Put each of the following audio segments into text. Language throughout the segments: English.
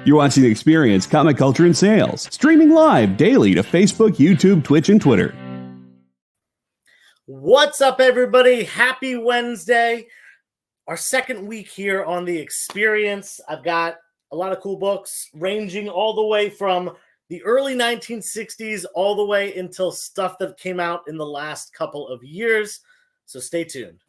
You're watching The Experience, Comic Culture and Sales, streaming live daily to Facebook, YouTube, Twitch, and Twitter. What's up, everybody? Happy Wednesday. Our second week here on The Experience. I've got a lot of cool books ranging all the way from the early 1960s all the way until stuff that came out in the last couple of years. So stay tuned.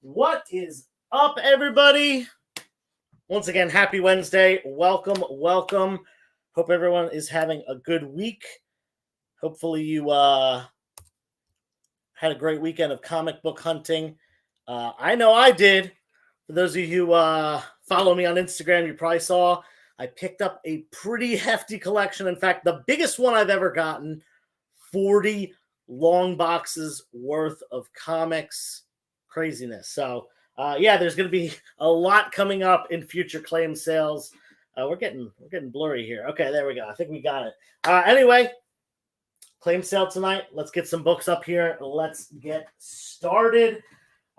What is up, everybody? Once again, happy Wednesday. Welcome. Hope everyone is having a good week. Hopefully you had a great weekend of comic book hunting. I know I did. For those of you who follow me on Instagram, you probably saw I picked up a pretty hefty collection. In fact, the biggest one I've ever gotten, 40 long boxes worth of comics. Craziness. So there's going to be a lot coming up in future claim sales. We're getting blurry here. Okay, there we go. I think we got it. Anyway, claim sale tonight. Let's get some books up here. Let's get started.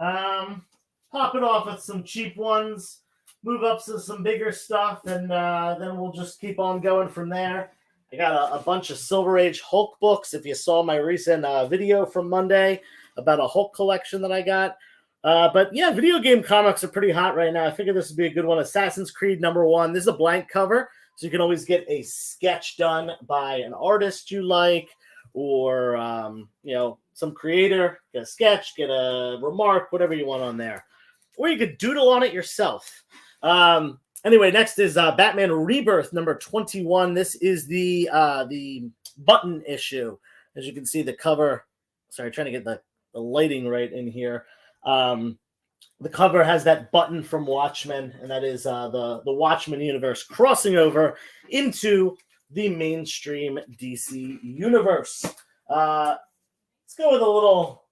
Pop it off with some cheap ones, move up to some bigger stuff, and then we'll just keep on going from there. I got a bunch of Silver Age Hulk books. If you saw my recent video from Monday about a Hulk collection that I got. But yeah, video game comics are pretty hot right now. I figured this would be a good one. Assassin's Creed #1. This is a blank cover, so you can always get a sketch done by an artist you like, or some creator. Get a sketch, get a remark, whatever you want on there. Or you could doodle on it yourself. Anyway, next is Batman Rebirth #21. This is the button issue. As you can see, the cover. Sorry, trying to get the lighting right in here. The cover has that button from Watchmen, and that is the Watchmen universe crossing over into the mainstream DC universe. Let's go with a little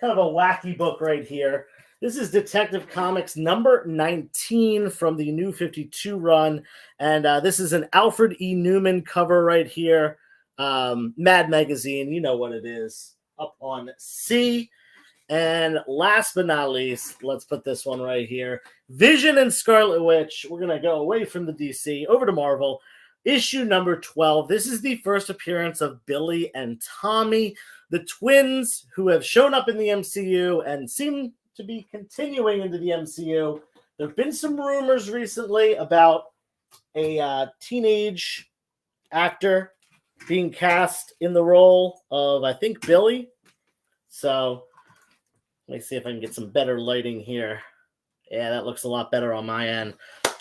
kind of a wacky book right here. This is Detective Comics #19 from the New 52 run, and this is an Alfred E. Newman cover right here. Mad Magazine, you know what it is, up on C. And last but not least, let's put this one right here. Vision and Scarlet Witch. We're going to go away from the DC, over to Marvel. Issue #12. This is the first appearance of Billy and Tommy, the twins who have shown up in the MCU and seem to be continuing into the MCU. There have been some rumors recently about a teenage actor being cast in the role of, I think, Billy. So let me see if I can get some better lighting here. Yeah, that looks a lot better on my end.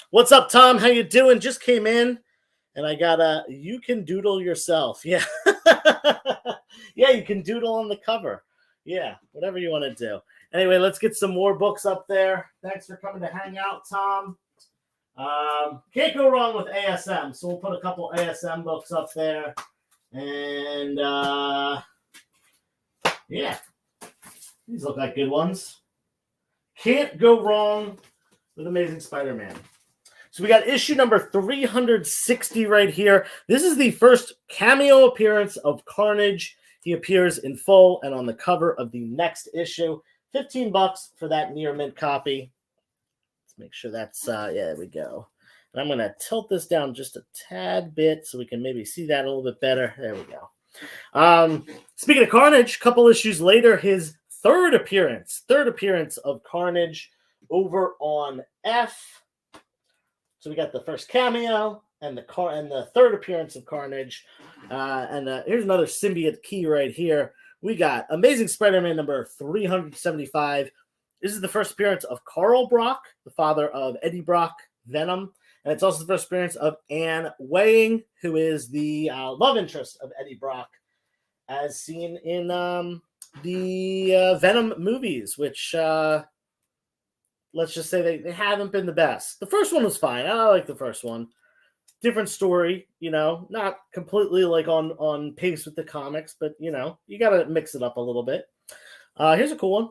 What's up, Tom? How you doing? Just came in, and I got you can doodle yourself. Yeah. Yeah, you can doodle on the cover. Yeah, whatever you want to do. Anyway, let's get some more books up there. Thanks for coming to hang out, Tom. Can't go wrong with ASM, so we'll put a couple ASM books up there. And, yeah. These look like good ones. Can't go wrong with Amazing Spider-Man. So we got issue #360 right here. This is the first cameo appearance of Carnage. He appears in full and on the cover of the next issue. $15 for that near mint copy. Let's make sure that's, yeah, there we go. And I'm going to tilt this down just a tad bit so we can maybe see that a little bit better. There we go. Speaking of Carnage, a couple issues later, his third appearance of Carnage over on F. So we got the first cameo and the third appearance of Carnage. And here's another symbiote key right here. We got Amazing Spider-Man #375. This is the first appearance of Carl Brock, the father of Eddie Brock, Venom. And it's also the first appearance of Anne Weying, who is the love interest of Eddie Brock, as seen in the Venom movies, which let's just say they haven't been the best. The first one was fine. I like the first one. Different story, not completely like on pace with the comics, but you got to mix it up a little bit. Here's a cool one.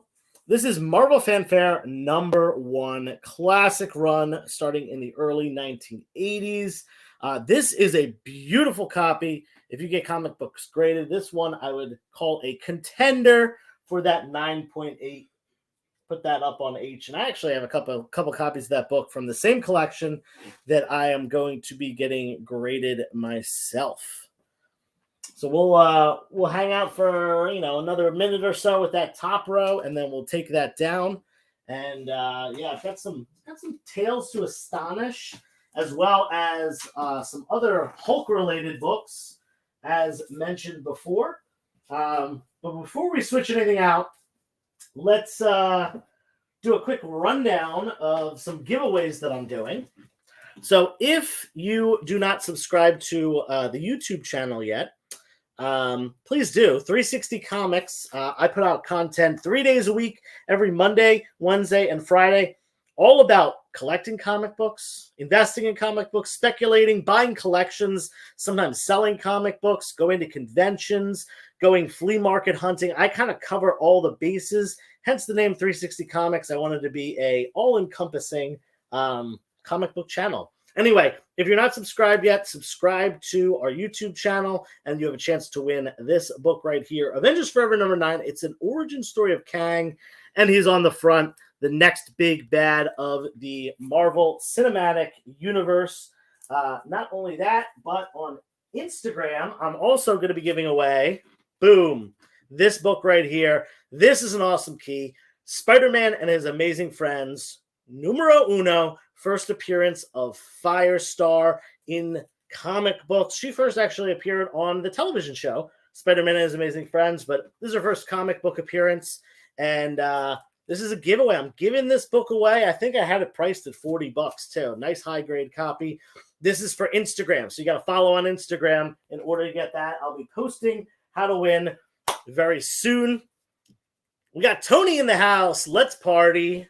This is Marvel Fanfare #1, classic run starting in the early 1980s. This is a beautiful copy. If you get comic books graded, this one I would call a contender for that 9.8. Put that up on H. And I actually have a couple copies of that book from the same collection that I am going to be getting graded myself. So we'll hang out for another minute or so with that top row, and then we'll take that down. And I've got some Tales to Astonish, as well as some other Hulk related books, as mentioned before. But before we switch anything out, let's do a quick rundown of some giveaways that I'm doing. So if you do not subscribe to the YouTube channel yet, please do. 360 Comics. I put out content 3 days a week, every Monday, Wednesday, and Friday, all about collecting comic books, investing in comic books, speculating, buying collections, sometimes selling comic books, going to conventions, going flea market hunting. I kind of cover all the bases, hence the name 360 Comics. I wanted to be a all-encompassing comic book channel. Anyway, if you're not subscribed yet, subscribe to our YouTube channel, and you have a chance to win this book right here, Avengers Forever #9. It's an origin story of Kang, and he's on the front, the next big bad of the Marvel Cinematic Universe. Not only that, but on Instagram, I'm also going to be giving away, boom, this book right here. This is an awesome key. Spider-Man and His Amazing Friends, numero uno, first appearance of Firestar in comic books. She first actually appeared on the television show, Spider-Man and His Amazing Friends, but this is her first comic book appearance, and this is a giveaway. I'm giving this book away. I think I had it priced at $40 too. Nice high-grade copy. This is for Instagram, so you got to follow on Instagram in order to get that. I'll be posting how to win very soon. We got Tony in the house. Let's party.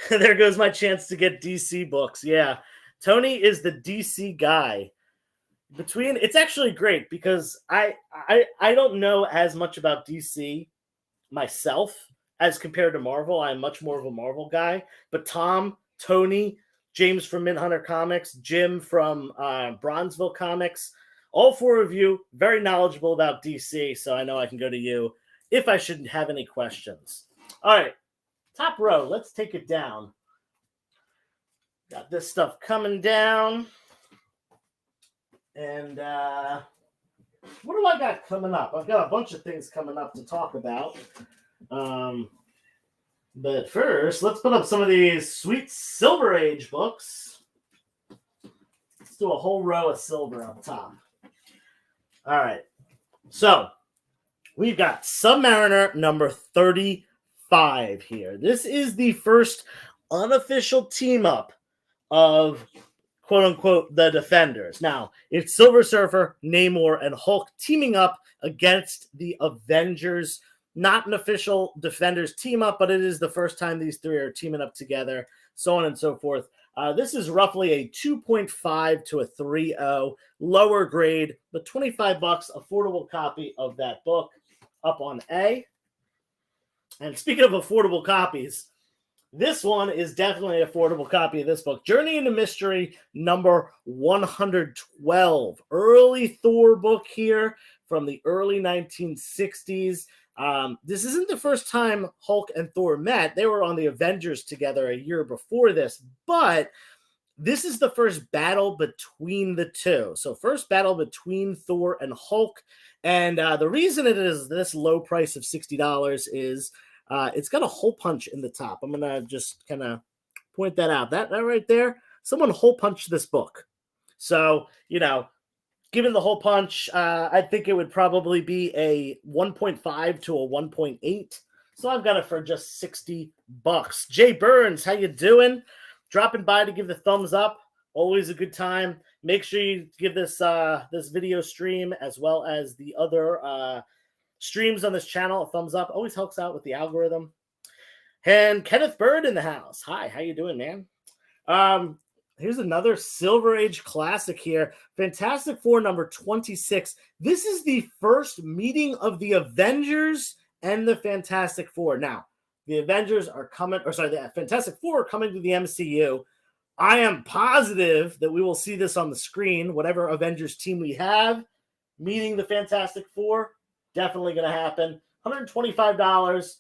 There goes my chance to get DC books. Yeah, Tony is the DC guy. It's actually great because I don't know as much about DC myself as compared to Marvel. I'm much more of a Marvel guy. But Tom, Tony, James from Mindhunter Comics, Jim from Bronzeville Comics, all four of you very knowledgeable about DC. So I know I can go to you if I should have any questions. All right. Top row, let's take it down. Got this stuff coming down. And what do I got coming up? I've got a bunch of things coming up to talk about. But first, let's put up some of these sweet Silver Age books. Let's do a whole row of silver up top. All right. So, we've got Submariner number 35 here. This is the first unofficial team up of quote-unquote the Defenders. Now, it's Silver Surfer, Namor, and Hulk teaming up against the Avengers. Not an official Defenders team up, but it is the first time these three are teaming up together, so on and so forth. This is roughly a 2.5 to a 3.0, lower grade, but $25, affordable copy of that book up on A. And speaking of affordable copies, this one is definitely an affordable copy of this book. Journey into Mystery number 112. Early Thor book here from the early 1960s. This isn't the first time Hulk and Thor met. They were on the Avengers together a year before this, but this is the first battle between the two. So first battle between Thor and Hulk. And the reason it is this low price of $60 is it's got a hole punch in the top. I'm going to just kind of point that out. That right there, someone hole punched this book. So, given the hole punch, I think it would probably be a 1.5 to a 1.8. So I've got it for just $60. Jay Burns, how you doing? Dropping by to give the thumbs up. Always a good time. Make sure you give this this video stream as well as the other streams on this channel a thumbs up. Always helps out with the algorithm. And Kenneth Bird in the house. Hi, how you doing, man? Here's another Silver Age classic here. Fantastic Four number 26. This is the first meeting of the Avengers and the Fantastic Four. Now, the Avengers are coming, the Fantastic Four are coming to the MCU. I am positive that we will see this on the screen. Whatever Avengers team we have meeting the Fantastic Four, definitely going to happen. $125.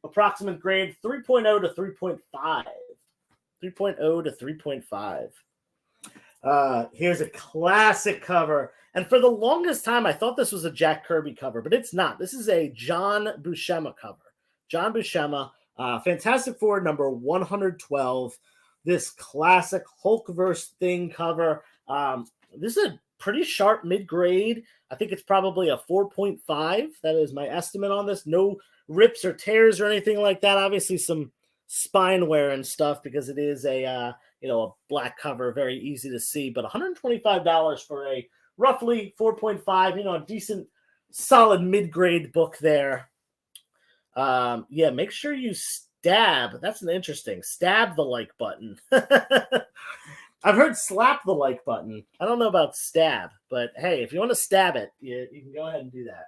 Approximate grade 3.0 to 3.5. 3.0 to 3.5. Here's a classic cover. And for the longest time, I thought this was a Jack Kirby cover, but it's not. This is a John Buscema cover. John Buscema, Fantastic Four number 112. This classic Hulkverse thing cover. This is a pretty sharp mid-grade. I think it's probably a 4.5. That is my estimate on this. No rips or tears or anything like that. Obviously, some spine wear and stuff because it is a black cover, very easy to see. But $125 for a roughly 4.5, a decent, solid mid-grade book there. Make sure you stab. That's an interesting. Stab the like button. I've heard slap the like button. I don't know about stab, but hey, if you want to stab it, you can go ahead and do that.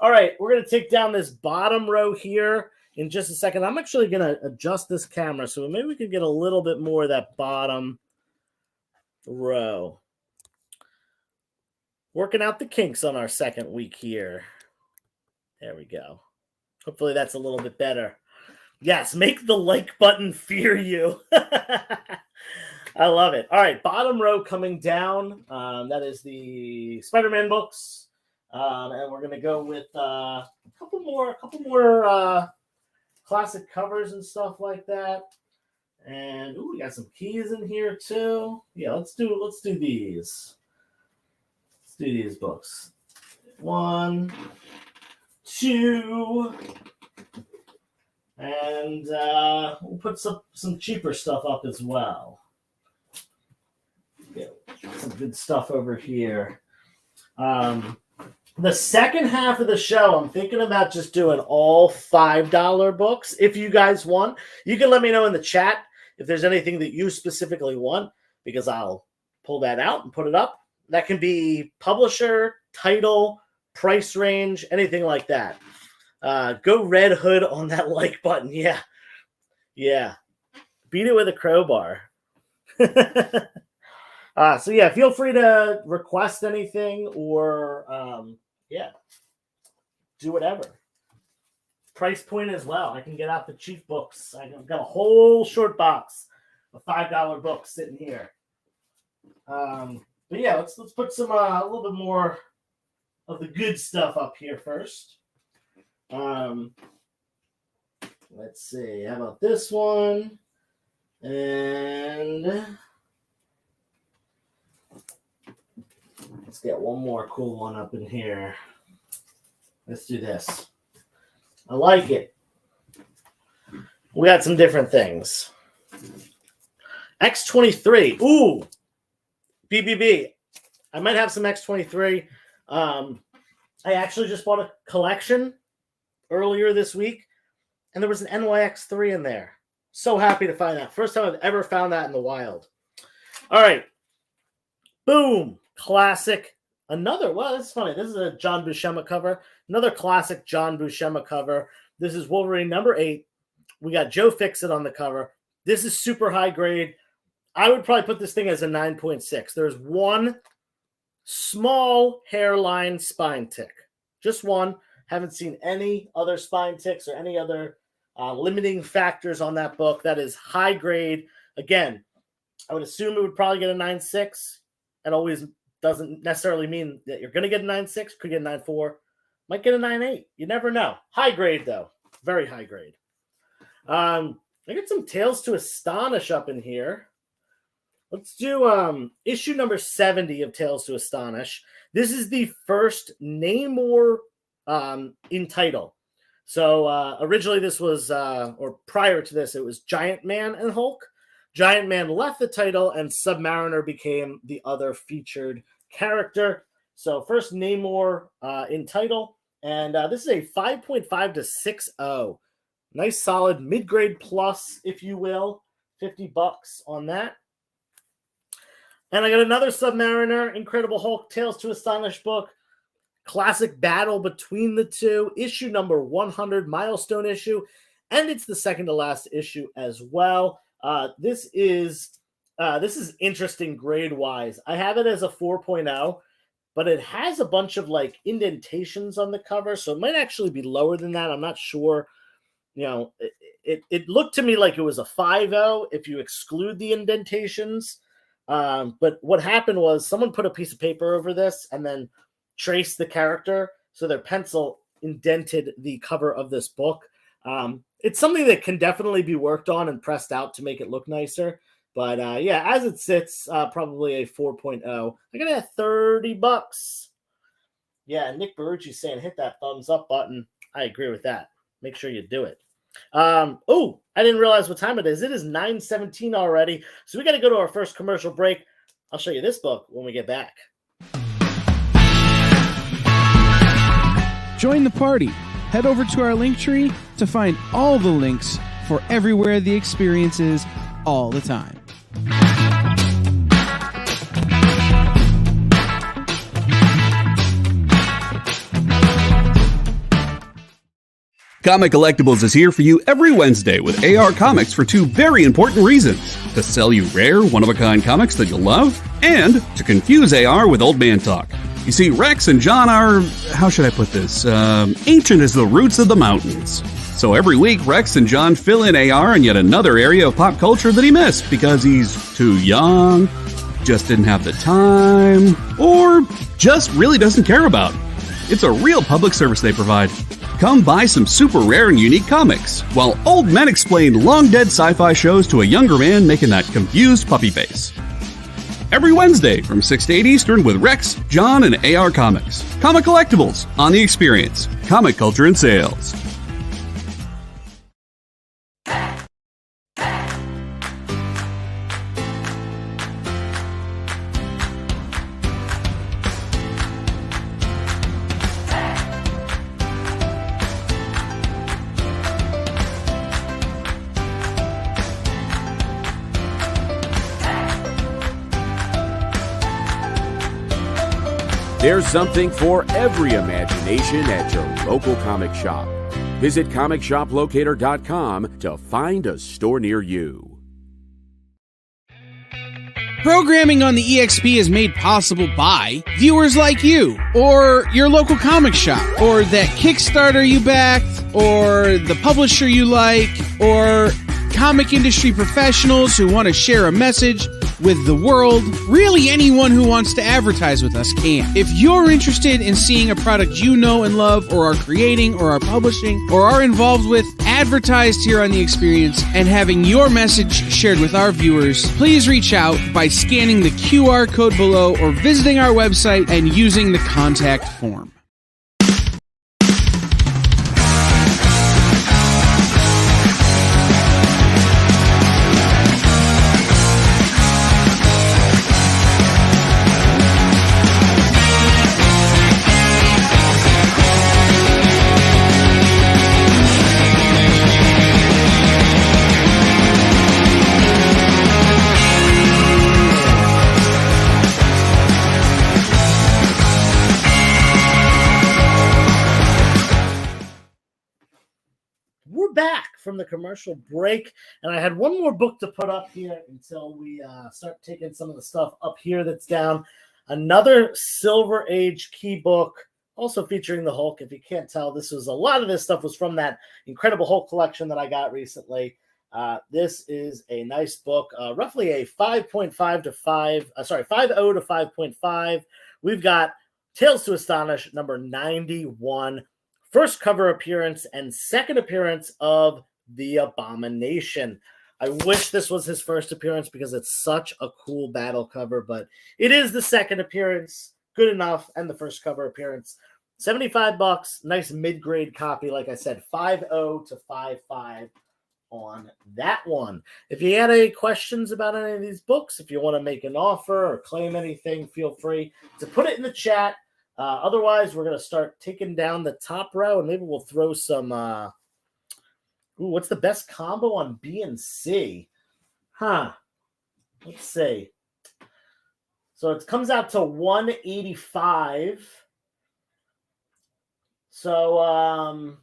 All right, we're going to take down this bottom row here in just a second. I'm actually going to adjust this camera so maybe we can get a little bit more of that bottom row. Working out the kinks on our second week here. There we go. Hopefully that's a little bit better. Yes, make the like button fear you. I love it. All right, bottom row coming down. That is the Spider-Man books. And we're going to go with a couple more classic covers and stuff like that. And we got some keys in here too. Yeah, let's do these. Let's do these books. 1, 2, and we'll put some cheaper stuff up as well. Yeah, some good stuff over here. The second half of the show, I'm thinking about just doing all $5 books. If you guys want, you can let me know in the chat if there's anything that you specifically want, because I'll pull that out and put it up. That can be publisher, title, price range, anything like that. Go Red Hood on that like button. Yeah. Beat it with a crowbar. Feel free to request anything or do whatever. Price point as well. I can get out the cheap books. I've got a whole short box of $5 books sitting here. Let's put some a little bit more of the good stuff up here first. Let's see. How about this one? And let's get one more cool one up in here. Let's do this. I like it. We got some different things. X-23. Ooh. BBB. I might have some X-23. I actually just bought a collection earlier this week, and there was an NYX3 in there. So happy to find that. First time I've ever found that in the wild. All right. Boom. Classic. That's funny. This is a John Buscema cover. Another classic John Buscema cover. This is Wolverine number 8. We got Joe Fixit on the cover. This is super high grade. I would probably put this thing as a 9.6. There's one small hairline spine tick. Just one. Haven't seen any other spine ticks or any other limiting factors on that book. That is high grade. Again, I would assume it would probably get a 9.6. That always doesn't necessarily mean that you're going to get a 9.6. Could get a 9.4. Might get a 9.8. You never know. High grade, though. Very high grade. I got some Tales to Astonish up in here. Let's do issue number 70 of Tales to Astonish. This is the first Namor in title. So originally this was, or prior to this, it was Giant Man and Hulk. Giant Man left the title and Submariner became the other featured character. So first Namor in title. And this is a 5.5 to 6.0. Nice solid mid-grade plus, if you will. $50 on that. And I got another Submariner, Incredible Hulk, Tales to Astonish book. Classic battle between the two. Issue number 100, milestone issue. And it's the second to last issue as well. This is interesting grade-wise. I have it as a 4.0, but it has a bunch of like indentations on the cover, so it might actually be lower than that. I'm not sure. It looked to me like it was a 5.0 if you exclude the indentations. But what happened was someone put a piece of paper over this and then traced the character, so their pencil indented the cover of this book. It's something that can definitely be worked on and pressed out to make it look nicer. But as it sits, probably a 4.0. I got it at $30. Yeah, Nick Barucci saying hit that thumbs up button. I agree with that. Make sure you do it. I didn't realize what time it is. It is 9:17 already. So we got to go to our first commercial break. I'll show you this book when we get back. Join the party. Head over to our link tree to find all the links for everywhere the experience is all the time. Comic Collectibles is here for you every Wednesday with AR Comics for two very important reasons. To sell you rare, one-of-a-kind comics that you'll love, and to confuse AR with old man talk. You see, Rex and John are, how should I put this, ancient as the roots of the mountains. So every week, Rex and John fill in AR in yet another area of pop culture that he missed because he's too young, just didn't have the time, or just really doesn't care about. It's a real public service they provide. Come buy some super rare and unique comics, while old men explain long-dead sci-fi shows to a younger man making that confused puppy face. Every Wednesday from 6 to 8 Eastern with Rex, John, and AR Comics. Comic Collectibles on The Experience. Comic culture and sales. There's something for every imagination at your local comic shop. Visit comicshoplocator.com to find a store near you. Programming on the EXP is made possible by viewers like you, or your local comic shop, or that Kickstarter you backed, or the publisher you like, or comic industry professionals who want to share a message with the world. Really, anyone who wants to advertise with us can. If you're interested in seeing a product you know and love, or are creating, or are publishing, or are involved with, advertised here on The Experience, and having your message shared with our viewers, please reach out by scanning the QR code below or visiting our website and using the contact form. From the commercial break, and I had one more book to put up here until we start taking some of the stuff up here that's down. Another Silver Age key book, also featuring the Hulk. If you can't tell, a lot of this stuff was from that Incredible Hulk collection that I got recently. This is a nice book, roughly a 5.5 to 5, 5.0 to 5.5. We've got Tales to Astonish number 91, first cover appearance and second appearance of the Abomination. I wish this was his first appearance because it's such a cool battle cover, but it is the second appearance. Good enough. And the first cover appearance. $75. Nice mid-grade copy. Like I said, 5.0 to 5.5 on that one. If you had any questions about any of these books, if you want to make an offer or claim anything, feel free to put it in the chat. Otherwise, we're going to start taking down the top row, and maybe we'll throw some Ooh, what's the best combo on B and C? Huh. Let's see. So it comes out to 185. So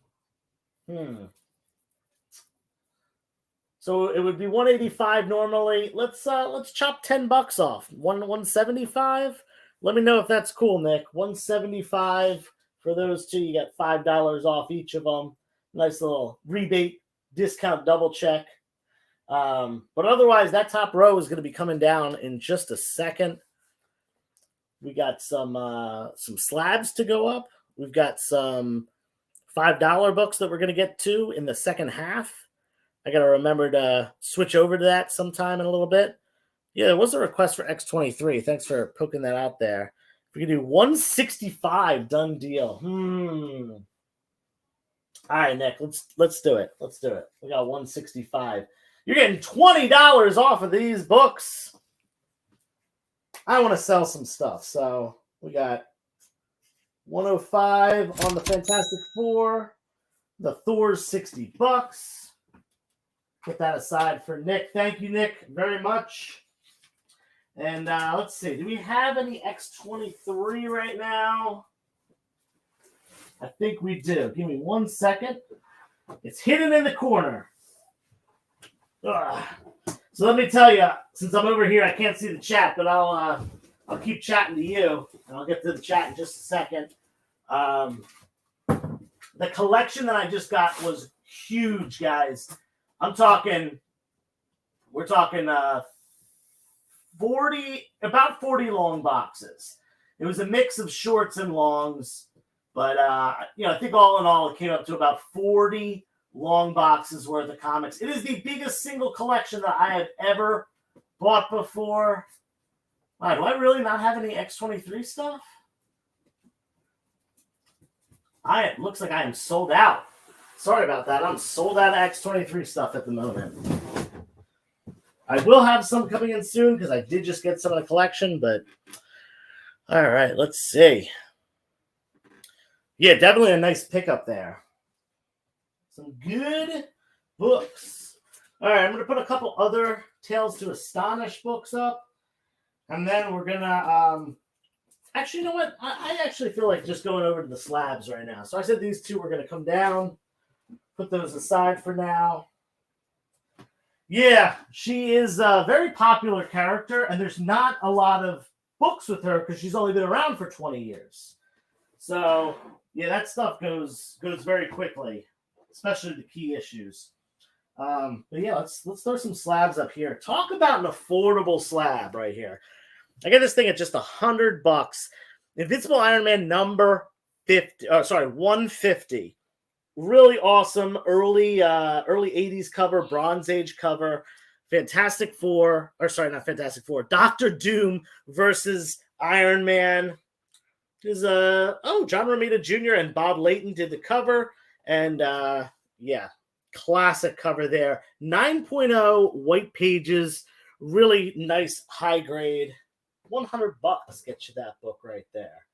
So it would be 185 normally. Let's chop $10 off. 175. Let me know if that's cool, Nick. 175 for those two. You get $5 off each of them. Nice little rebate discount double check. But otherwise, that top row is going to be coming down in just a second. We got some slabs to go up. We've got some $5 books that we're going to get to in the second half. I got to remember to switch over to that sometime in a little bit. Yeah, there was a request for X23. Thanks for poking that out there. If we can do 165, done deal. All right, Nick, let's do it. Let's do it. We got 165. You're getting $20 off of these books. I want to sell some stuff, so we got 105 on the Fantastic Four. The Thor's $60. Put that aside for Nick. Thank you, Nick, very much. And let's see. Do we have any X23 right now? I think we do. Give me 1 second. It's hidden in the corner. Ugh. So let me tell you, since I'm over here, I can't see the chat, but I'll keep chatting to you, and I'll get to the chat in just a second. The collection that I just got was huge, guys. We're talking 40 long boxes. It was a mix of shorts and longs, but I think all in all, it came up to about 40 long boxes worth of comics. It is the biggest single collection that I have ever bought before. Wow, do I really not have any X23 stuff? It looks like I am sold out. Sorry about that. I'm sold out of X23 stuff at the moment. I will have some coming in soon because I did just get some of the collection, but all right, let's see. Yeah, definitely a nice pickup there. Some good books. All right, I'm going to put a couple other Tales to Astonish books up, and then we're going to actually, you know what? I actually feel like just going over to the slabs right now. So I said these two were going to come down. Put those aside for now. Yeah, she is a very popular character, and there's not a lot of books with her because she's only been around for 20 years. So, yeah, that stuff goes very quickly, especially the key issues. But yeah, let's throw some slabs up here. Talk about an affordable slab right here. I get this thing at just $100. Invincible Iron Man number 150. Really awesome early 80s cover, Bronze Age cover. Fantastic Four, or sorry, not Fantastic Four. Dr. Doom versus Iron Man. Is John Romita Jr. and Bob Layton did the cover, and yeah, classic cover there. 9.0 white pages, really nice high grade. $100 gets you that book right there.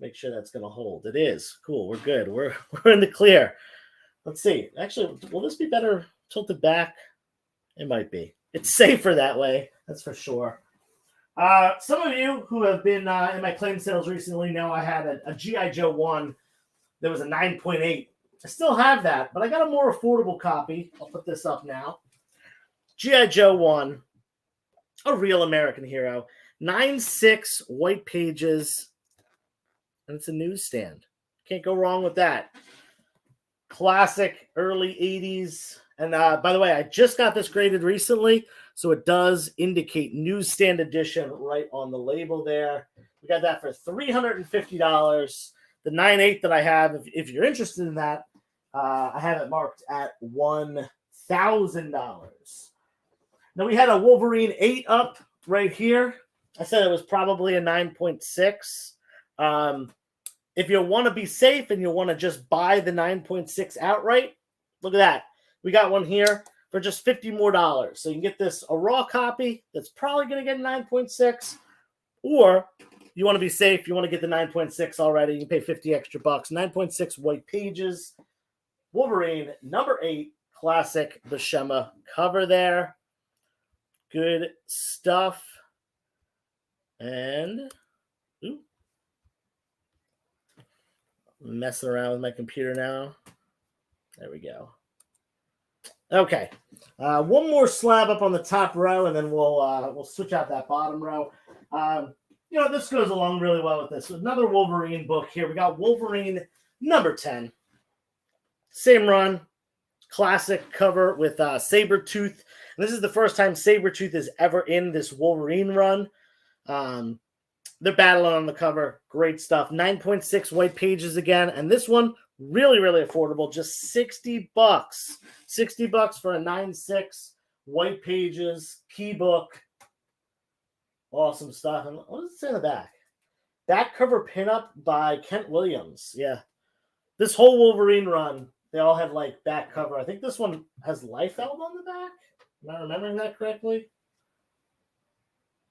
Make sure that's going to hold. It is. Cool. We're good. We're in the clear. Let's see. Actually, will this be better tilted back? It might be. It's safer that way. That's for sure. Some of you who have been in my claim sales recently know I had a G.I. Joe 1. There was a 9.8. I still have that, but I got a more affordable copy. I'll put this up now. G.I. Joe 1. A real American hero. 9.6 white pages. And it's a newsstand. Can't go wrong with that. Classic early 80s. And by the way, I just got this graded recently, so it does indicate newsstand edition right on the label there. We got that for $350. The 9.8 that I have, if you're interested in that, I have it marked at $1,000. Now we had a Wolverine 8 up right here. I said it was probably a 9.6. If you want to be safe and you want to just buy the 9.6 outright, look at that. We got one here for just $50 more. So you can get this a raw copy that's probably going to get a 9.6, or you want to be safe, you want to get the 9.6 already, you can pay $50 extra. 9.6 white pages. Wolverine number 8, Classic Buscema cover there. Good stuff. And messing around with my computer now. There we go. Okay. One more slab up on the top row, and then we'll switch out that bottom row. This goes along really well with this. Another Wolverine book here. We got Wolverine number 10. Same run. Classic cover with Sabretooth. And this is the first time Sabretooth is ever in this Wolverine run. They're battling on the cover. Great stuff. 9.6 white pages again. And this one, really, really affordable. Just $60. $60 for a 9.6 white pages key book. Awesome stuff. And what does it say in the back? Back cover pinup by Kent Williams. Yeah. This whole Wolverine run, they all have like back cover. I think this one has Liefeld on the back. Am I remembering that correctly?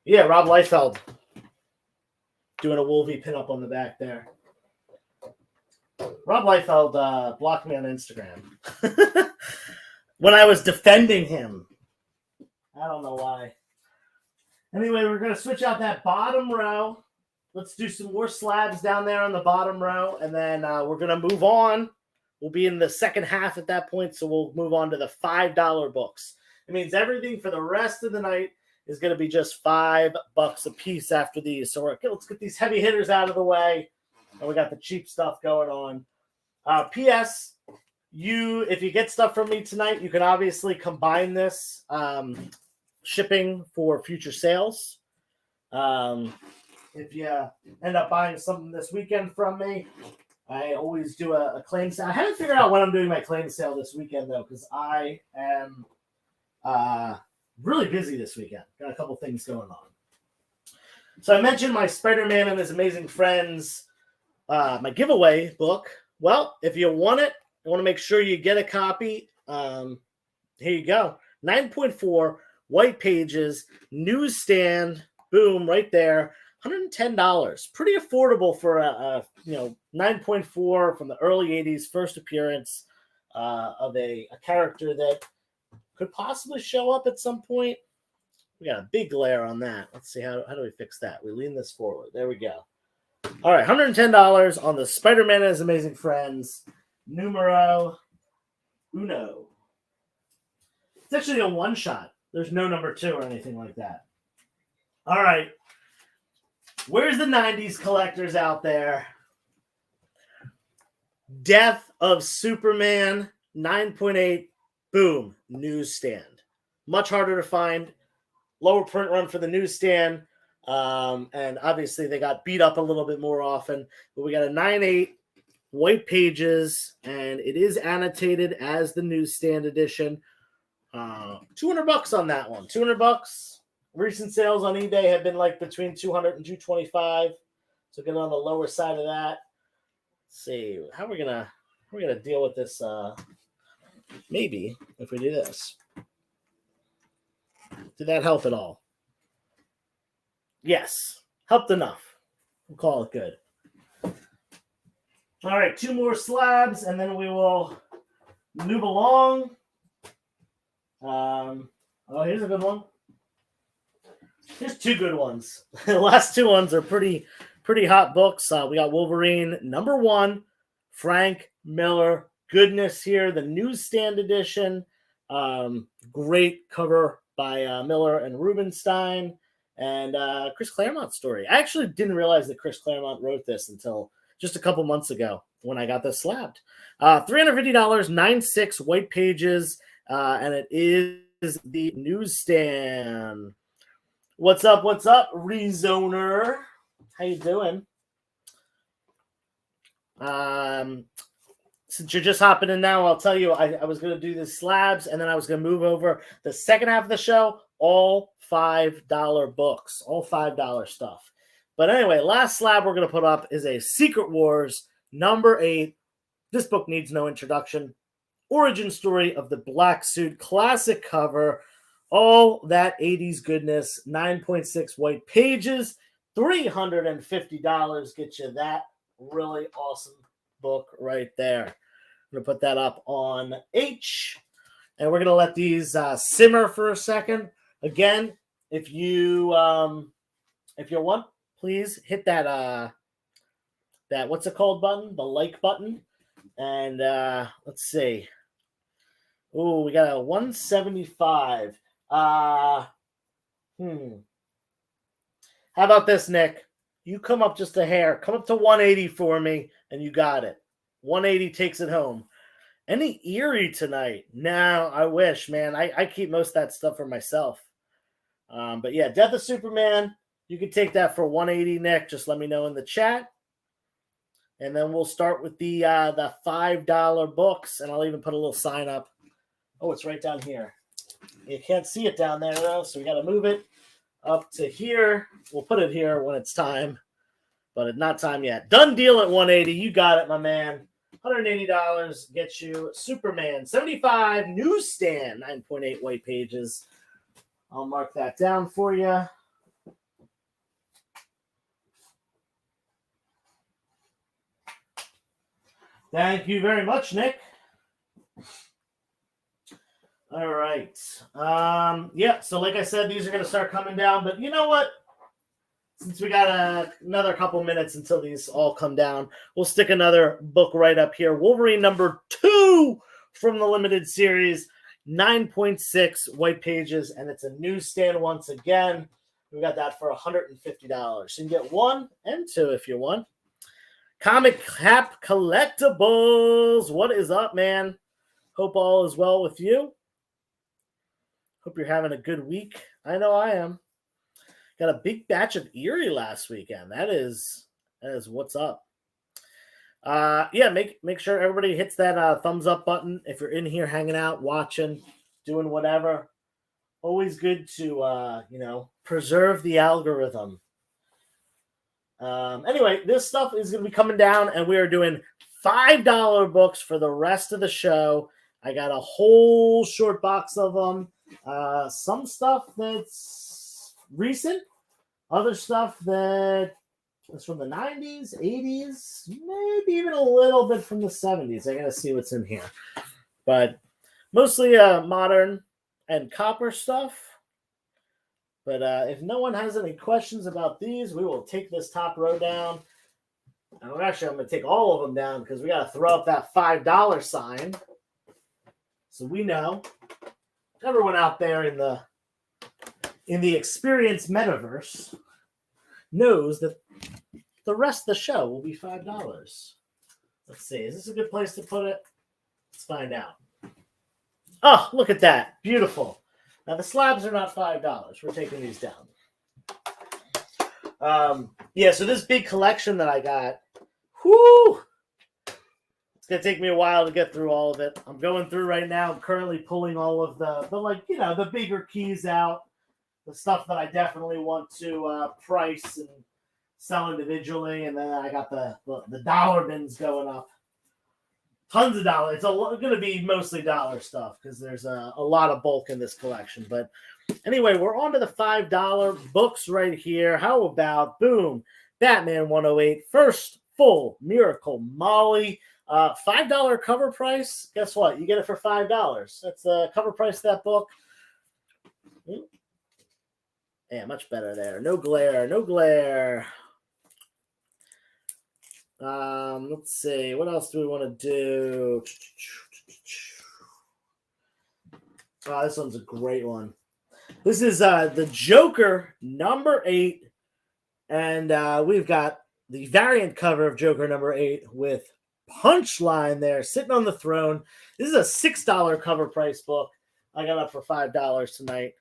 Yeah, Rob Liefeld doing a Wolvie pinup on the back there. Rob Liefeld blocked me on Instagram when I was defending him. I don't know why. Anyway, we're going to switch out that bottom row. Let's do some more slabs down there on the bottom row, and then we're going to move on. We'll be in the second half at that point, so we'll move on to the $5 books. It means everything for the rest of the night is going to be just $5 a piece after these. So let's get these heavy hitters out of the way, and we got the cheap stuff going on. P.S. If you get stuff from me tonight, you can obviously combine this shipping for future sales. If you end up buying something this weekend from me, I always do a claim sale. I haven't figured out when I'm doing my claim sale this weekend, though, because I am really busy this weekend. Got a couple things going on. So I mentioned my Spider-Man and His Amazing Friends, my giveaway book. Well, if you want it, I want to make sure you get a copy. Here you go. 9.4 white pages, newsstand, boom, right there. $110. Pretty affordable for a 9.4 from the early 80s, first appearance of a character that could possibly show up at some point. We got a big glare on that. Let's see, how do we fix that? We lean this forward. There we go. All right, $110 on the Spider-Man and His Amazing Friends, numero uno. It's actually a one-shot. There's no number 2 or anything like that. All right. Where's the 90s collectors out there? Death of Superman, 9.8, boom, newsstand. Much harder to find. Lower print run for the newsstand. And obviously they got beat up a little bit more often. But we got a 9.8 white pages, and it is annotated as the newsstand edition. $200 on that one. $200. Recent sales on eBay have been like between $200 and $225. So get on the lower side of that. Let's see how we're gonna deal with this. Maybe if we do this, did that help at all? Yes, helped enough. We'll call it good. All right, 2 more slabs, and then we will move along. Here's a good one. Here's 2 good ones. The last 2 ones are pretty hot books. We got Wolverine number 1, Frank Miller. Goodness here, the newsstand edition. Great cover by Miller and Rubenstein, and Chris Claremont story. I actually didn't realize that Chris Claremont wrote this until just a couple months ago when I got this slabbed. $350, 9.6 white pages, and it is the newsstand. What's up, Rezoner? How you doing? Since you're just hopping in now, I'll tell you, I was going to do the slabs, and then I was going to move over the second half of the show, all $5 books, all $5 stuff. But anyway, last slab we're going to put up is a Secret Wars number 8. This book needs no introduction. Origin story of the Black Suit, classic cover. All that 80s goodness, 9.6 white pages, $350 get you that really awesome book right there. I'm going to put that up on H. And we're going to let these simmer for a second. Again, if you want, please hit that what's it called button, the like button. And let's see. Oh, we got a 175. How about this, Nick? You come up just a hair. Come up to 180 for me, and you got it. 180 takes it home. Any Eerie tonight? No, I wish, man. I keep most of that stuff for myself. But yeah, Death of Superman. You can take that for 180, Nick. Just let me know in the chat. And then we'll start with the $5 books, and I'll even put a little sign up. Oh, it's right down here. You can't see it down there, though, so we got to move it up to here. We'll put it here when it's time, but it's not time yet. Done deal at 180. You got it, my man. $180 gets you Superman 75 newsstand, 9.8 white pages. I'll mark that down for you. Thank you very much, Nick. All right. Yeah, so like I said, these are going to start coming down. But you know what? Since we got another couple minutes until these all come down, we'll stick another book right up here. Wolverine number 2 from the limited series, 9.6 white pages, and it's a newsstand once again. We got that for $150. So you can get 1 and 2 if you want. Comic Cap Collectibles. What is up, man? Hope all is well with you. Hope you're having a good week. I know I am. Got a big batch of Eerie last weekend. That is what's up. Yeah, make sure everybody hits that thumbs up button if you're in here hanging out, watching, doing whatever. Always good to preserve the algorithm. Anyway, this stuff is going to be coming down, and we are doing $5 books for the rest of the show. I got a whole short box of them. Some stuff that's recent, other stuff that is from the 90s, 80s, maybe even a little bit from the 70s. I got to see what's in here. But mostly modern and copper stuff. But if no one has any questions about these, we will take this top row down. And actually, I'm going to take all of them down because we got to throw up that $5 sign. So we know everyone out there in the experience metaverse knows that the rest of the show will be $5. Let's see. Is this a good place to put it? Let's find out. Oh, look at that. Beautiful. Now, the slabs are not $5. We're taking these down. Yeah, so this big collection that I got, whoo! It's going to take me a while to get through all of it. I'm going through right now. I'm currently pulling all of the bigger keys out, the stuff that I definitely want to price and sell individually, and then I got the dollar bins going up. Tons of dollars. It's going to be mostly dollar stuff because there's a lot of bulk in this collection. But anyway, we're on to the $5 books right here. How about, boom, Batman 108, first full Miracle Molly. $5 cover price. Guess what? You get it for $5. That's the cover price of that book. Yeah, much better there. No glare. No glare. Let's see. What else do we want to do? Oh, this one's a great one. This is the Joker number 8. And we've got the variant cover of Joker number 8 with Punchline there sitting on the throne. This is a $6 cover price book. I got up for $5 tonight.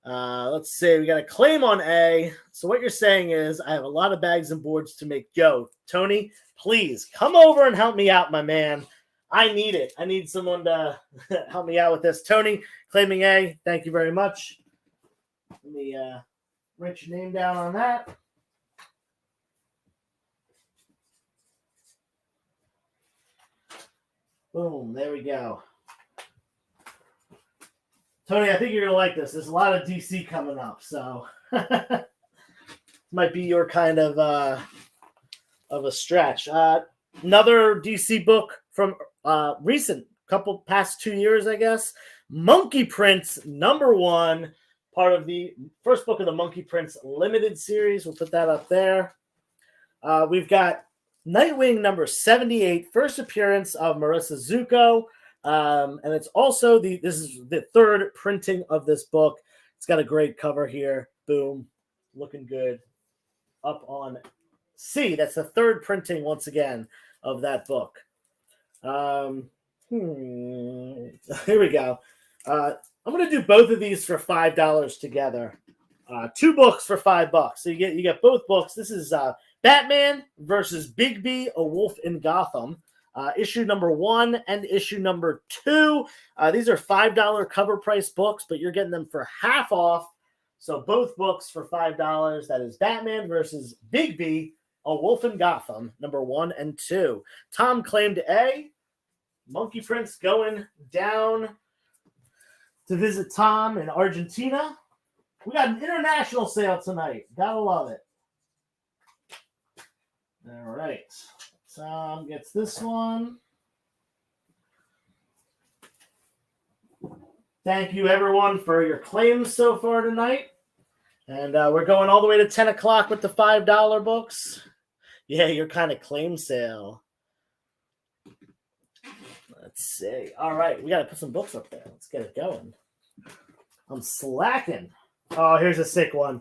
Let's see. We got a claim on A. So what you're saying is I have a lot of bags and boards to make. Yo, Tony, please come over and help me out, my man. I need it. I need someone to help me out with this. Tony, claiming A. Thank you very much. Let me write your name down on that. Boom. There we go. Tony, I think you're going to like this. There's a lot of DC coming up, so might be your kind of a stretch. Another DC book from recent couple past 2 years, I guess. Monkey Prince #1, part of the first book of the Monkey Prince limited series. We'll put that up there. We've got Nightwing #78, first appearance of Marissa Zucco. And it's also this is the third printing of this book. It's got a great cover here. Boom. Looking good. Up on C. That's the third printing once again of that book. Here we go. I'm going to do both of these for $5 together. 2 books for $5. So you get both books. This is Batman versus Bigby, A Wolf in Gotham. Issue #1 and issue #2. These are $5 cover price books, but you're getting them for half off. So both books for $5. That is Batman versus Bigby, A Wolf in Gotham, #1 and 2. Tom claimed A. Monkey Prince going down to visit Tom in Argentina. We got an international sale tonight. Gotta love it. All right. Tom gets this one. Thank you, everyone, for your claims so far tonight. And we're going all the way to 10 o'clock with the $5 books. Yeah, your kind of claim sale. Let's see. All right, we got to put some books up there. Let's get it going. I'm slacking. Oh, here's a sick one.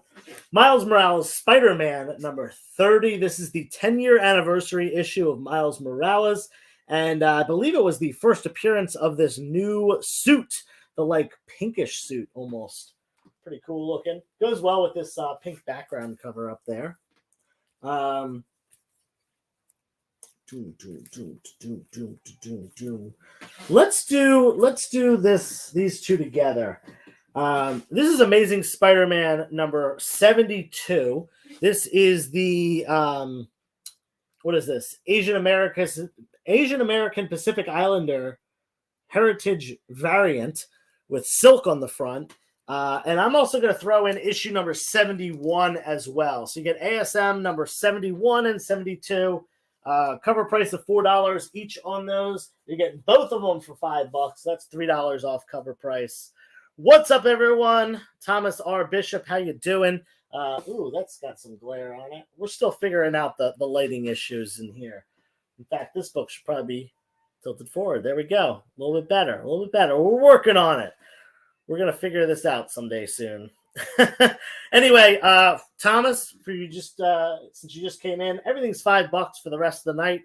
Miles Morales, Spider-Man #30. This is the 10-year anniversary issue of Miles Morales. And I believe it was the first appearance of this new suit, the like pinkish suit almost. Pretty cool looking. Goes well with this pink background cover up there. Let's do these two together. This is Amazing Spider-Man #72. This is the what is this? Asian American Pacific Islander Heritage variant with silk on the front. And I'm also going to throw in issue #71 as well. So you get ASM #71 and 72. Cover price of $4 each on those. You're getting both of them for $5. That's $3 off cover price. What's up, everyone? Thomas R. Bishop, how you doing? Ooh, that's got some glare on it. We're still figuring out the lighting issues in here. In fact, this book should probably be tilted forward. There we go. A little bit better. We're working on it. We're going to figure this out someday soon. Anyway, Thomas, for you just since you just came in, everything's $5 for the rest of the night.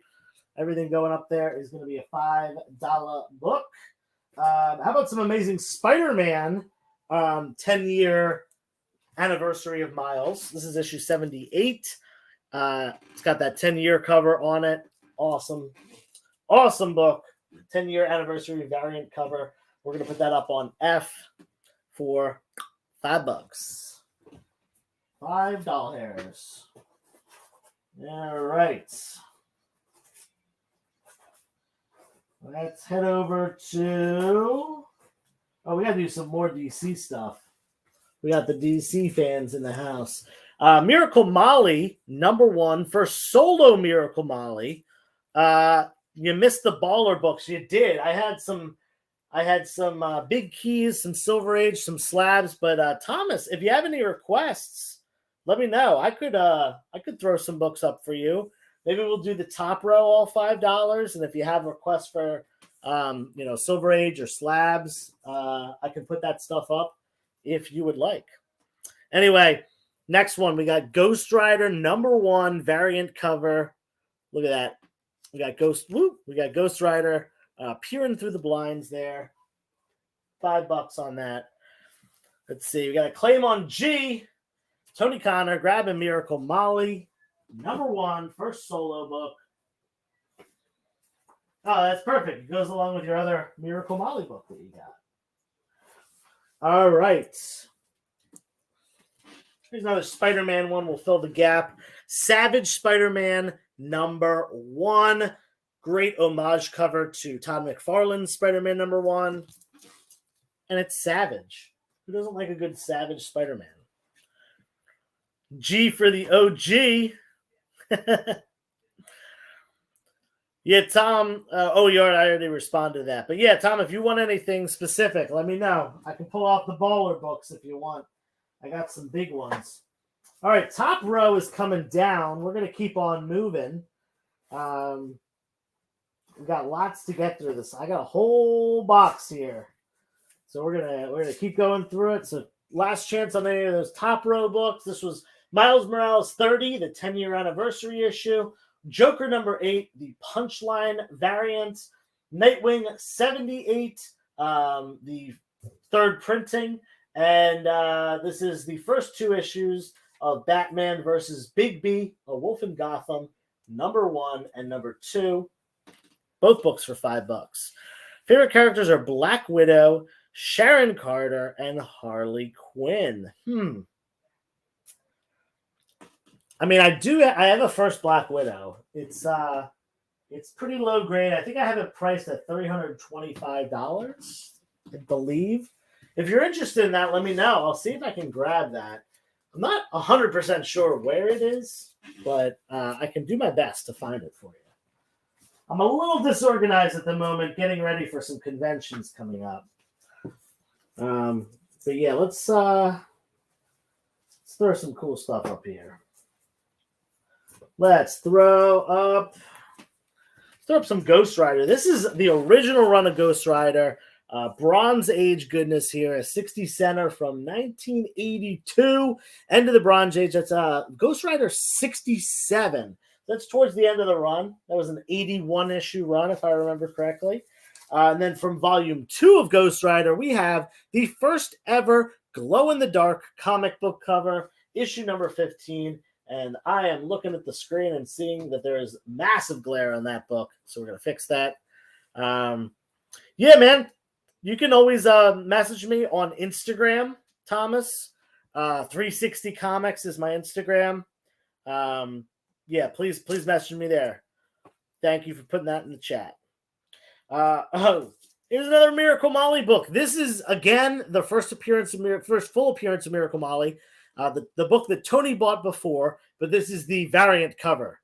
Everything going up there is going to be a $5 book. How about some Amazing Spider-Man 10-year anniversary of Miles? This is issue 78. It's got that 10-year cover on it. Awesome book. 10-year anniversary variant cover. We're going to put that up on F for $5. $5. All right. Let's head over to... Oh, we got to do some more DC stuff. We got the DC fans in the house. Miracle Molly, #1. First solo Miracle Molly. You missed the Baller books. You did. I had some Big Keys, some Silver Age, some slabs. But Thomas, if you have any requests, let me know. I could throw some books up for you. Maybe we'll do the top row all $5. And if you have requests for, Silver Age or slabs, I can put that stuff up if you would like. Anyway, next one, we got Ghost Rider #1 variant cover. Look at that. We got Ghost Rider peering through the blinds there. $5 on that. Let's see. We got a claim on G. Tony Connor grabbing Miracle Molly. #1, first solo book. Oh, that's perfect. It goes along with your other Miracle Molly book that you got. All right. Here's another Spider-Man one. We'll fill the gap. Savage Spider-Man #1. Great homage cover to Todd McFarlane's Spider-Man #1. And it's Savage. Who doesn't like a good Savage Spider-Man? G for the OG. Yeah, Tom. I already responded to that. But yeah, Tom, if you want anything specific, let me know. I can pull off the baller books if you want. I got some big ones. All right, top row is coming down. We're going to keep on moving. We've got lots to get through this. I got a whole box here. So we're gonna keep going through it. So last chance on any of those top row books. This was Miles Morales 30, the 10-year anniversary issue. Joker number 8, the Punchline variant. Nightwing 78, the third printing. And this is the first 2 issues of Batman versus Big B, A Wolf in Gotham, number 1 and number 2. Both books for $5. Favorite characters are Black Widow, Sharon Carter, and Harley Quinn. I mean, I have a first Black Widow. It's pretty low grade. I think I have it priced at $325, I believe. If you're interested in that, let me know. I'll see if I can grab that. I'm not 100% sure where it is, but I can do my best to find it for you. I'm a little disorganized at the moment, getting ready for some conventions coming up. But yeah, let's throw some cool stuff up here. Let's throw up some Ghost Rider. This is the original run of Ghost Rider. Bronze Age goodness here. A 60 center from 1982. End of the Bronze Age. That's Ghost Rider 67. That's towards the end of the run. That was an 81 issue run, if I remember correctly. And then from volume 2 of Ghost Rider, we have the first ever glow-in-the-dark comic book cover, issue number 15. And I am looking at the screen and seeing that there is massive glare on that book. So we're going to fix that. Yeah, man. You can always message me on Instagram, Thomas. 360 Comics is my Instagram. Yeah, please message me there. Thank you for putting that in the chat. Here's another Miracle Molly book. This is, again, the first full appearance of Miracle Molly. The book that Tony bought before, but this is the variant cover.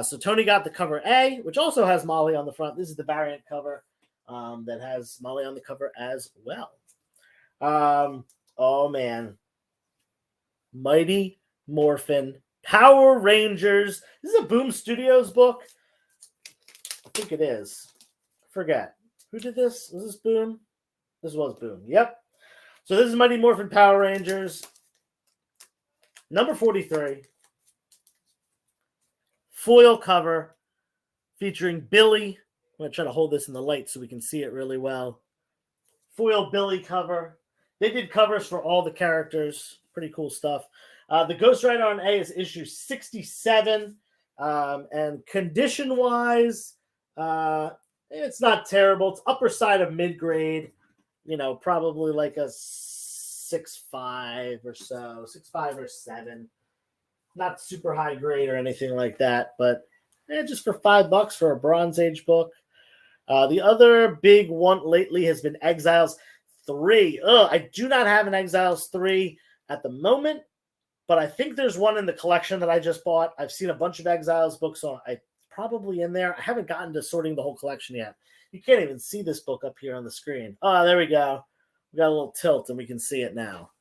So Tony got the cover A, which also has Molly on the front. This is the variant cover that has Molly on the cover as well. Oh, man. Mighty Morphin Power Rangers. This is a Boom Studios book. I think it is. I forget. Who did this? Was this Boom? This was Boom. Yep. So this is Mighty Morphin Power Rangers. Number 43. Foil cover featuring Billy. I'm going to try to hold this in the light so we can see it really well. Foil Billy cover. They did covers for all the characters. Pretty cool stuff. The Ghost Rider on A is issue 67. And condition-wise, it's not terrible. It's upper side of mid-grade. Probably like a 6.5 or so. 6.5 or 7. Not super high grade or anything like that. But just for $5 for a Bronze Age book. The other big one lately has been Exiles 3. I do not have an Exiles 3 at the moment, but I think there's one in the collection that I just bought. I've seen a bunch of Exiles books, so I probably in there. I haven't gotten to sorting the whole collection yet. You can't even see this book up here on the screen. Oh, there we go. We got a little tilt, and we can see it now.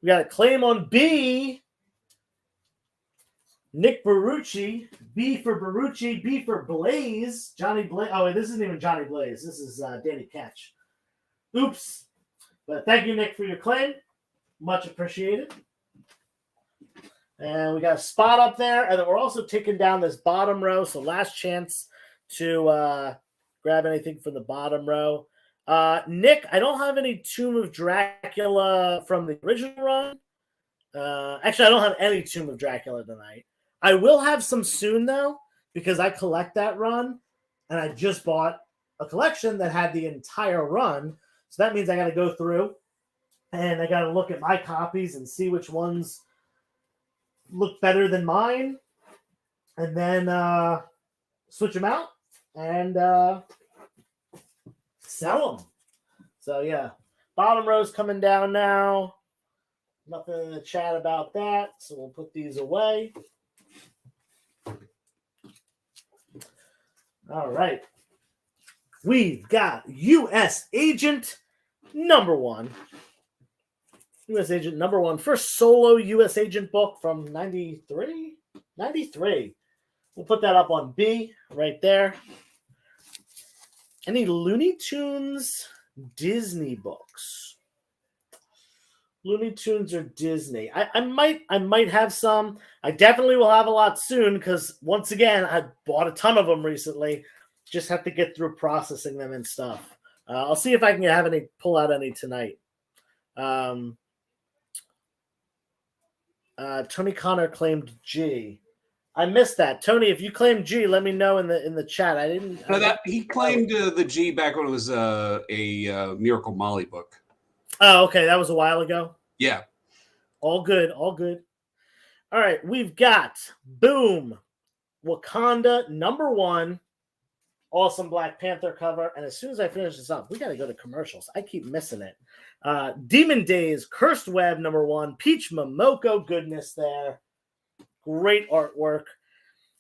We got a claim on B. Nick Barucci. B for Barucci. B for Blaze. Johnny Blaze. Oh, wait, this isn't even Johnny Blaze. This is Danny Ketch. Oops. But thank you, Nick, for your claim. Much appreciated. And we got a spot up there. And then we're also taking down this bottom row. So last chance to grab anything from the bottom row. Nick, I don't have any Tomb of Dracula from the original run. Actually, I don't have any Tomb of Dracula tonight. I will have some soon, though, because I collect that run. And I just bought a collection that had the entire run. So that means I got to go through and I got to look at my copies and see which ones look better than mine. And then switch them out and sell them. So, yeah. Bottom row's coming down now. Nothing in the chat about that. So we'll put these away. All right. We've got U.S. Agent number one. U.S. Agent number one. First solo U.S. Agent book from 93? 93. We'll put that up on B right there. Any Looney Tunes Disney books? Looney Tunes or Disney? I might have some. I definitely will have a lot soon because once again, I bought a ton of them recently. Just have to get through processing them and stuff. I'll see if I can pull out any tonight. Tony Connor claimed G. I missed that. Tony, if you claimed G, let me know in the chat. I didn't. No, he claimed the G back when it was a Miracle Molly book. Oh, okay. That was a while ago. Yeah. All good. All good. All right. We've got Boom, Wakanda number one. Awesome Black Panther cover. And as soon as I finish this up, we got to go to commercials. I keep missing it. Demon Days, Cursed Web number one. Peach Momoko goodness there. Great artwork.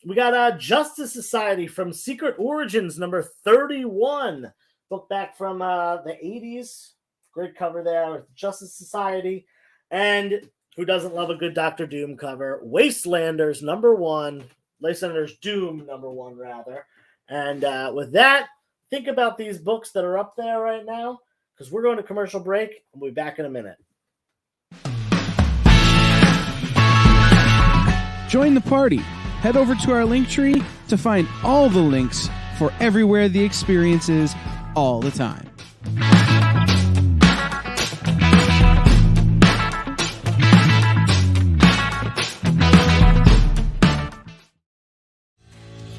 We got Justice Society from Secret Origins number 31. Book back from the 80s. Great cover there. Justice Society. And who doesn't love a good Doctor Doom cover? Wastelanders number one. Wastelanders Doom number one, rather. And with that, think about these books that are up there right now because we're going to commercial break. We'll be back in a minute. Join the party. Head over to our link tree to find all the links for everywhere the experience is all the time.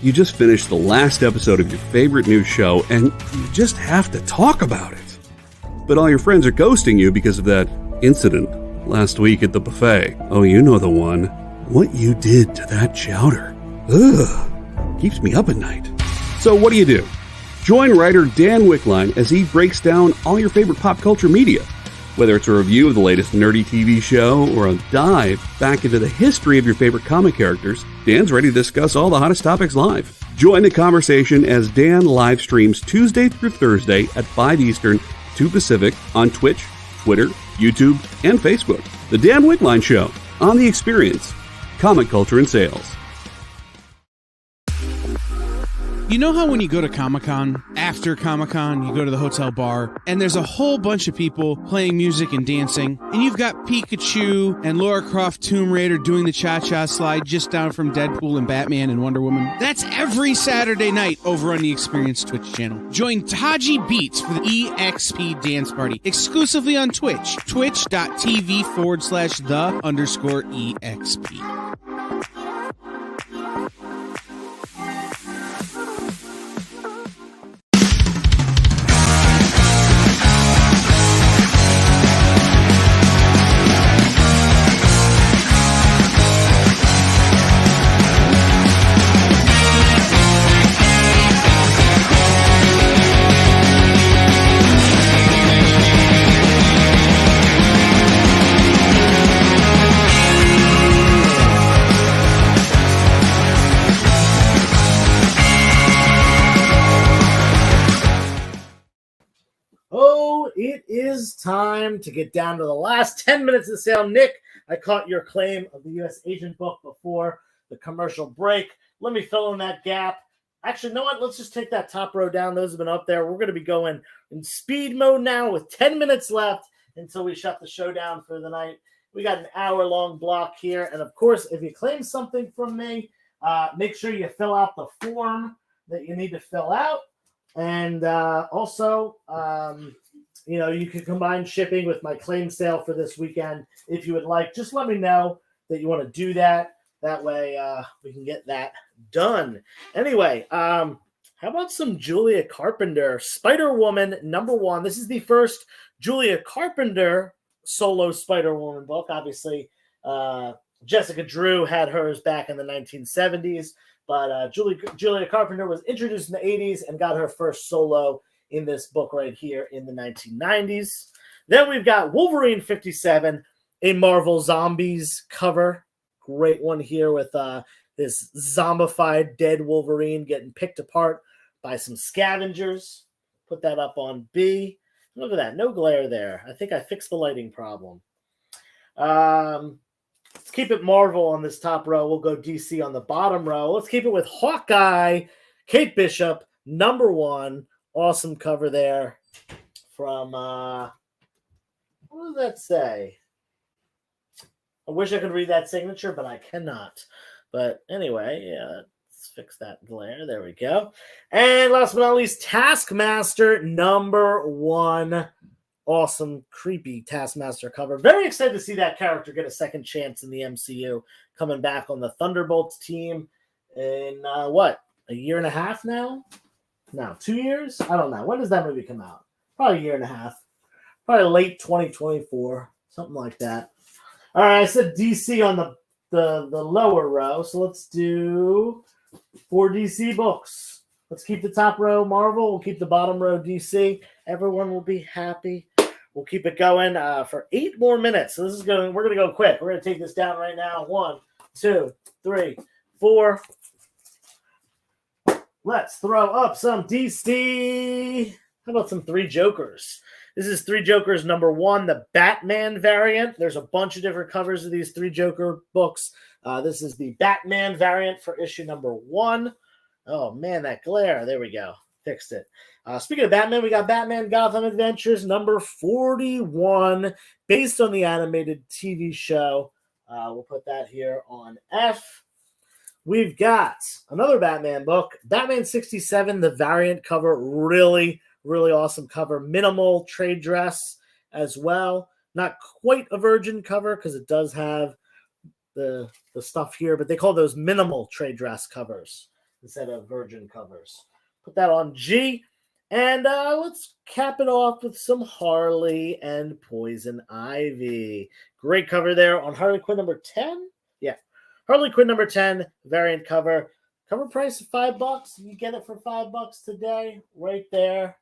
You just finished the last episode of your favorite news show, and you just have to talk about it. But all your friends are ghosting you because of that incident last week at the buffet. Oh, you know the one. What you did to that chowder. Ugh. Keeps me up at night. So what do? Join writer Dan Wickline as he breaks down all your favorite pop culture media. Whether it's a review of the latest nerdy TV show or a dive back into the history of your favorite comic characters, Dan's ready to discuss all the hottest topics live. Join the conversation as Dan live streams Tuesday through Thursday at 5 Eastern, 2 Pacific on Twitch, Twitter, YouTube, and Facebook. The Dan Wickline Show on The Experience. Comic culture and sales. You know how when you go to Comic-Con, after Comic-Con, you go to the hotel bar, and there's a whole bunch of people playing music and dancing, and you've got Pikachu and Lara Croft Tomb Raider doing the cha-cha slide just down from Deadpool and Batman and Wonder Woman? That's every Saturday night over on the Experience Twitch channel. Join Taji Beats for the EXP Dance Party, exclusively on Twitch, twitch.tv/the_EXP. Time to get down to the last 10 minutes of the sale. Nick, I caught your claim of the U.S. Agent book before the commercial break. Let me fill in that gap. Actually, you know what? Let's just take that top row down. Those have been up there. We're going to be going in speed mode now with 10 minutes left until we shut the show down for the night. We got an hour-long block here. And, of course, if you claim something from me, make sure you fill out the form that you need to fill out. And also, you can combine shipping with my claim sale for this weekend if you would like. Just let me know that you want to do that. That way we can get that done. Anyway, how about some Julia Carpenter? Spider-Woman number one. This is the first Julia Carpenter solo Spider-Woman book. Obviously, Jessica Drew had hers back in the 1970s. But Julia Carpenter was introduced in the 80s and got her first solo in this book right here in the 1990s. Then we've got Wolverine 57, a Marvel Zombies cover. Great one here with this zombified dead Wolverine getting picked apart buy some scavengers, put that up on B. Look at that, no glare there. I think I fixed the lighting problem. Let's keep it Marvel on this top row. We'll go DC on the bottom row. Let's keep it with Hawkeye, Kate Bishop, #1. Awesome cover there from, what does that say? I wish I could read that signature, but I cannot. But anyway, yeah, let's fix that glare. There we go. And last but not least, Taskmaster #1. Awesome, creepy Taskmaster cover. Very excited to see that character get a second chance in the MCU, coming back on the Thunderbolts team in, a year and a half now? No, 2 years? I don't know. When does that movie come out? Probably a year and a half. Probably late 2024, something like that. All right, I said DC on the lower row, so let's do 4 DC books. Let's keep the top row Marvel. We'll keep the bottom row DC. Everyone will be happy. We'll keep it going for 8 more minutes. So we're gonna go quick. We're gonna take this down right now. 1, 2, 3, 4. Let's throw up some DC. How about some 3 Jokers? This is 3 Jokers #1, the Batman variant. There's a bunch of different covers of these 3 Joker books. This is the Batman variant for issue #1. Oh, man, that glare. There we go. Fixed it. Speaking of Batman, we got Batman Gotham Adventures #41, based on the animated TV show. We'll put that here on F. We've got another Batman book, Batman 67, the variant cover. Really, really awesome cover. Minimal trade dress as well. Not quite a virgin cover because it does have the stuff here, but they call those minimal trade dress covers instead of virgin covers. Put that on G. And let's cap it off with some Harley and Poison Ivy. Great cover there on Harley Quinn #10. Yeah. Harley Quinn #10, variant cover. Cover price of $5. You get it for $5 today, right there.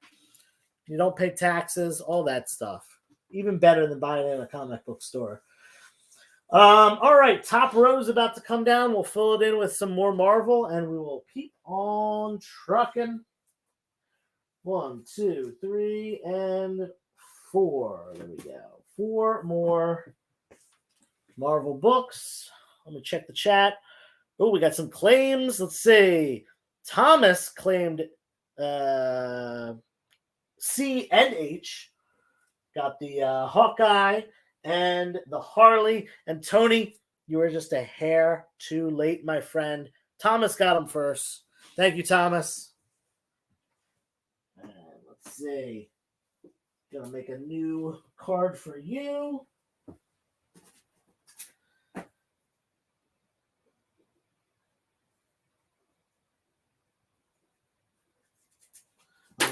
You don't pay taxes, all that stuff. Even better than buying it in a comic book store. All right, top row is about to come down. We'll fill it in with some more Marvel, and we will keep on trucking. 1, 2, 3, and 4. There we go. 4 more Marvel books. Let me check the chat. Oh, we got some claims. Let's see. Thomas claimed C and H. Got the Hawkeye and the Harley. And Tony, you were just a hair too late, my friend. Thomas got him first. Thank you, Thomas. And let's see. Gonna make a new card for you.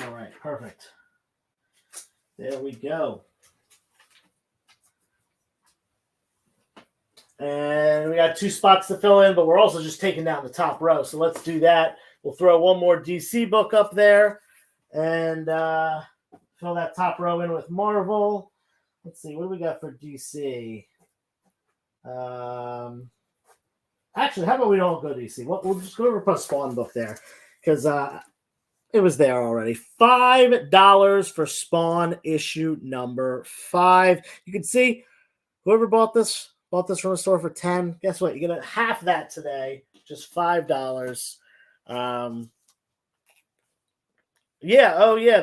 All right, perfect. There we go. And we got 2 spots to fill in, but we're also just taking down the top row. So let's do that. We'll throw one more DC book up there and fill that top row in with Marvel. Let's see, what do we got for DC? Actually, how about we don't go DC? We'll just go over put a Spawn book there because it was there already. $5 for Spawn issue #5. You can see whoever bought this from a store for $10. Guess what? You get half that today, just $5. Yeah. Oh, yeah.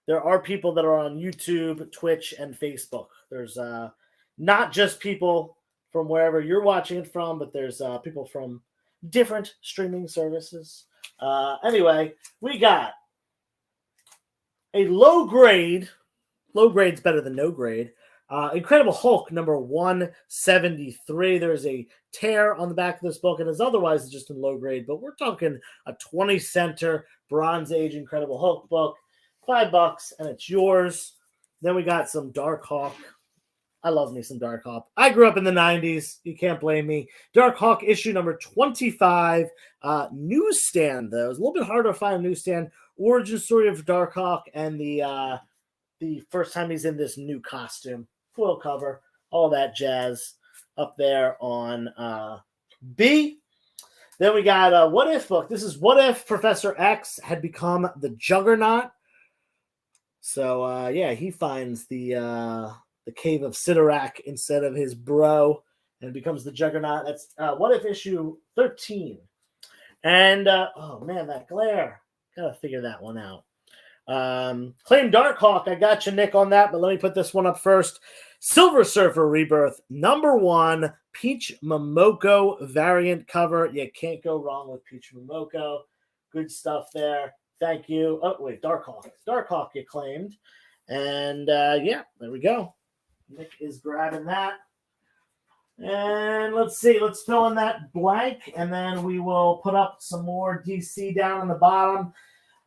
There are people that are on YouTube, Twitch, and Facebook. There's not just people from wherever you're watching it from, but there's people from different streaming services. Anyway, we got a low grade. Low grade's better than no grade. Incredible Hulk #173. There's a tear on the back of this book, and otherwise it's just in low grade. But we're talking a 20 center Bronze Age Incredible Hulk book, $5, and it's yours. Then we got some Dark Hawk. I love me some Dark Hawk. I grew up in the 90s. You can't blame me. Dark Hawk issue #25. Newsstand, though. It's a little bit harder to find a newsstand. Origin story of Dark Hawk and the first time he's in this new costume. Foil cover. All that jazz up there on B. Then we got a What If book. This is What If Professor X had become the Juggernaut. So, yeah, he finds the cave of Sidorak instead of his bro and becomes the Juggernaut. That's What If issue 13. And, oh, man, that glare. Got to figure that one out. Claim Darkhawk. I got you, Nick, on that, but let me put this one up first. Silver Surfer Rebirth, #1, Peach Momoko variant cover. You can't go wrong with Peach Momoko. Good stuff there. Thank you. Oh, wait, Darkhawk. Darkhawk you claimed. And, yeah, there we go. Nick is grabbing that. And let's see. Let's fill in that blank, and then we will put up some more DC down on the bottom.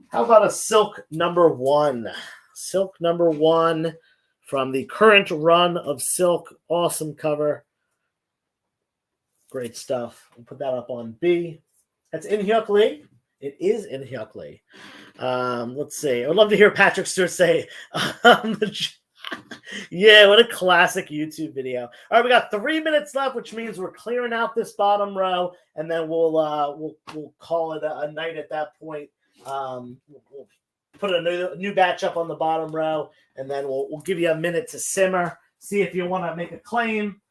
How about a Silk #1? Silk #1 from the current run of Silk. Awesome cover. Great stuff. We'll put that up on B. That's in Hyuk Lee. It is in Hyuk Lee. Let's see. I would love to hear Patrick Stewart say, yeah, what a classic YouTube video. All right, we got 3 minutes left, which means we're clearing out this bottom row, and then we'll call it a night at that point. We'll put a new batch up on the bottom row, and then we'll give you a minute to simmer, see if you want to make a claim.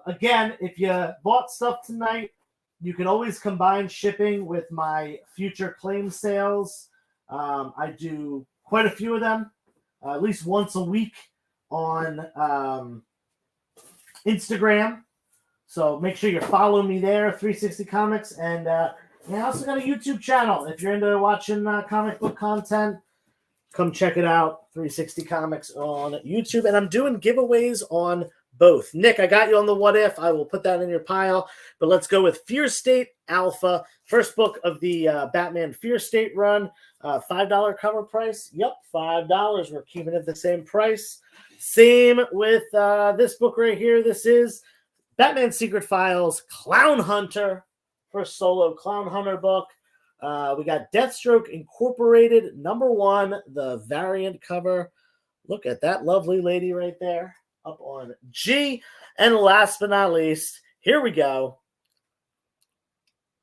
Again, if you bought stuff tonight, you can always combine shipping with my future claim sales. I do quite a few of them, at least once a week on Instagram. So make sure you're following me there, 360 Comics, and I also got a YouTube channel. If you're into watching comic book content, come check it out. 360 Comics on YouTube. And I'm doing giveaways on both. Nick, I got you on the What If. I will put that in your pile. But let's go with Fear State Alpha. First book of the Batman Fear State run. $5 cover price. Yep, $5. We're keeping it the same price. Same with this book right here. This is Batman Secret Files Clown Hunter. First solo Clown Hunter book. We got Deathstroke Incorporated, #1, the variant cover. Look at that lovely lady right there up on G. And last but not least, here we go.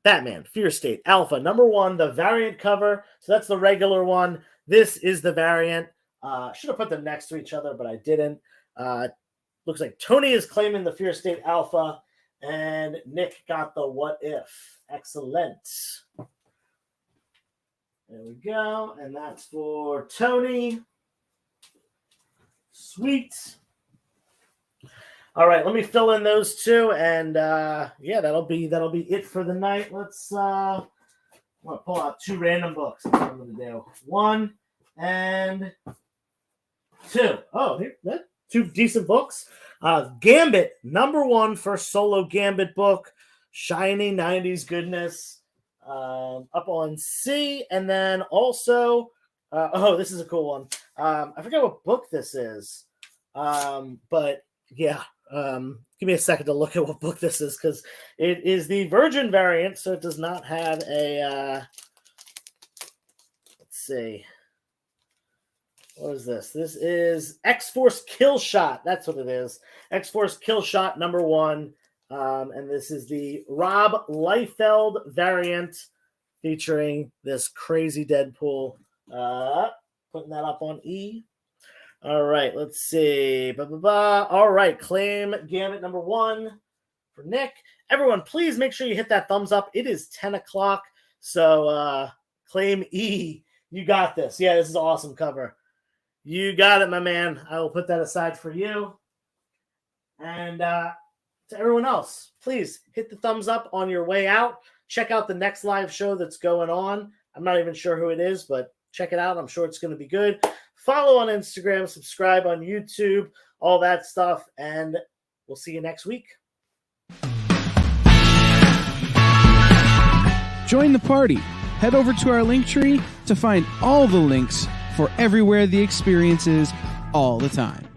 Batman Fear State Alpha, #1, the variant cover. So that's the regular one. This is the variant. Should have put them next to each other, but I didn't. Looks like Tony is claiming the Fear State Alpha. And Nick got the What If. Excellent. There we go. And that's for Tony. Sweet. All right, let me fill in those two. And yeah, that'll be it for the night. Let's I'm gonna pull out 2 random books. That's what I'm gonna do. 1 and 2. Oh, here, that 2 decent books. Gambit, #1, first solo Gambit book. Shiny 90s goodness. Up on C. And then also, this is a cool one. I forget what book this is. But yeah, give me a second to look at what book this is, because it is the Virgin variant, so it does not have a, let's see. What is this? This is X-Force Kill Shot. That's what it is. X-Force Kill Shot #1. And this is the Rob Liefeld variant featuring this crazy Deadpool. Putting that up on E. All right, let's see. All right, claim Gambit #1 for Nick. Everyone, please make sure you hit that thumbs up. It is 10 o'clock, so claim E. You got this. Yeah, this is an awesome cover. You got it, my man. I will put that aside for you. And to everyone else, please hit the thumbs up on your way out. Check out the next live show that's going on. I'm not even sure who it is, but check it out. I'm sure it's going to be good. Follow on Instagram, subscribe on YouTube, all that stuff, and we'll see you next week. Join the party. Head over to our link tree to find all the links for everywhere the experience is all the time.